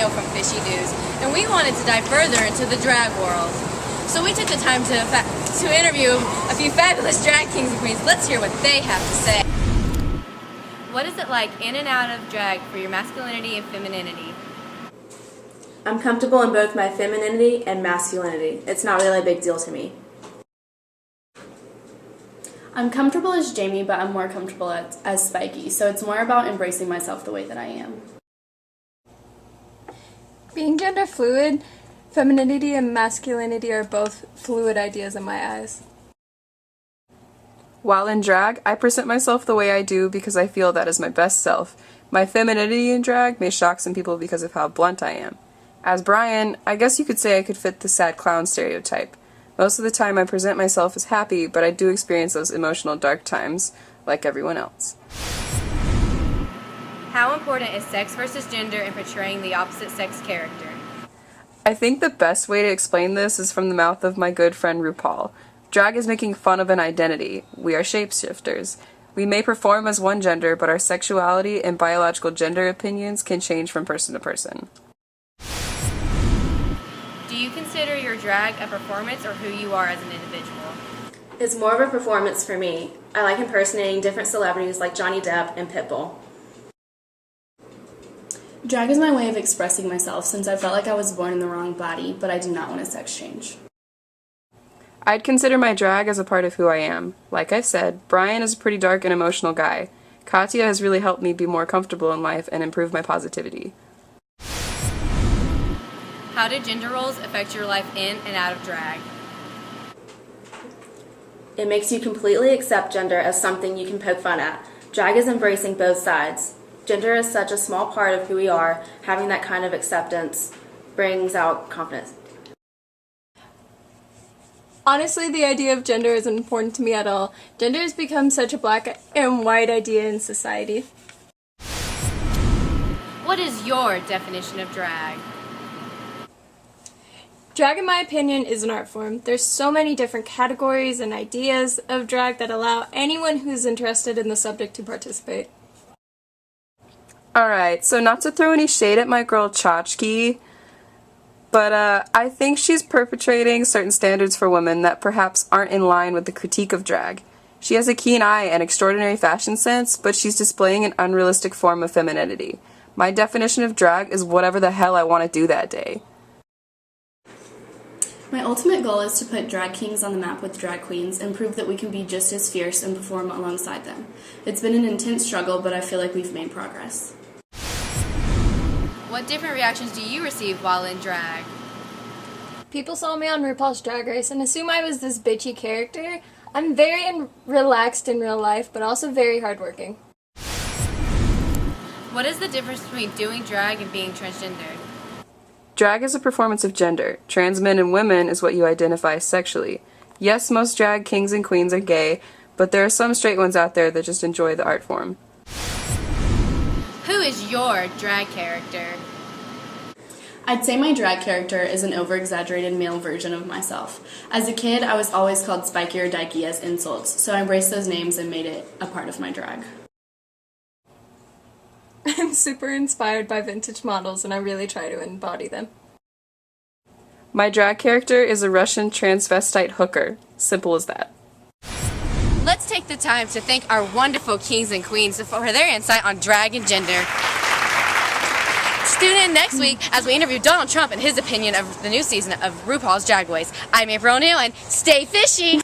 Leo from Fishy News, and we wanted to dive further into the drag world. So we took the time to interview a few fabulous drag kings and queens. Let's hear what they have to say. What is it like in and out of drag for your masculinity and femininity? I'm comfortable in both my femininity and masculinity. It's not really a big deal to me. I'm comfortable as Jamie, but I'm more comfortable as Spiky, so it's more about embracing myself the way that I am. Being gender fluid, femininity and masculinity are both fluid ideas in my eyes. While in drag, I present myself the way I do because I feel that is my best self. My femininity in drag may shock some people because of how blunt I am. As Brian, I guess you could say I could fit the sad clown stereotype. Most of the time I present myself as happy, but I do experience those emotional dark times, like everyone else. How important is sex versus gender in portraying the opposite sex character? I think the best way to explain this is from the mouth of my good friend RuPaul. Drag is making fun of an identity. We are shapeshifters. We may perform as one gender, but our sexuality and biological gender opinions can change from person to person. Do you consider your drag a performance or who you are as an individual? It's more of a performance for me. I like impersonating different celebrities like Johnny Depp and Pitbull. Drag is my way of expressing myself since I felt like I was born in the wrong body, but I do not want a sex change. I'd consider my drag as a part of who I am. Like I said, Brian is a pretty dark and emotional guy. Katya has really helped me be more comfortable in life and improve my positivity. How do gender roles affect your life in and out of drag? It makes you completely accept gender as something you can poke fun at. Drag is embracing both sides. Gender is such a small part of who we are. Having that kind of acceptance brings out confidence. Honestly, the idea of gender isn't important to me at all. Gender has become such a black and white idea in society. What is your definition of drag? Drag, in my opinion, is an art form. There's so many different categories and ideas of drag that allow anyone who's interested in the subject to participate. Alright, so not to throw any shade at my girl Chachki, but I think she's perpetrating certain standards for women that perhaps aren't in line with the critique of drag. She has a keen eye and extraordinary fashion sense, but she's displaying an unrealistic form of femininity. My definition of drag is whatever the hell I want to do that day. My ultimate goal is to put drag kings on the map with drag queens and prove that we can be just as fierce and perform alongside them. It's been an intense struggle, but I feel like we've made progress. What different reactions do you receive while in drag? People saw me on RuPaul's Drag Race and assume I was this bitchy character. I'm very relaxed in real life, but also very hardworking. What is the difference between doing drag and being transgender? Drag is a performance of gender. Trans men and women is what you identify sexually. Yes, most drag kings and queens are gay, but there are some straight ones out there that just enjoy the art form. Who is your drag character? I'd say my drag character is an over-exaggerated male version of myself. As a kid, I was always called Spiky or Dykey as insults, so I embraced those names and made it a part of my drag. I'm super inspired by vintage models and I really try to embody them. My drag character is a Russian transvestite hooker. Simple as that. Let's take the time to thank our wonderful kings and queens for their insight on drag and gender. Tune in next week as we interview Donald Trump and his opinion of the new season of RuPaul's Drag Race. I'm April O'Neil and stay fishy!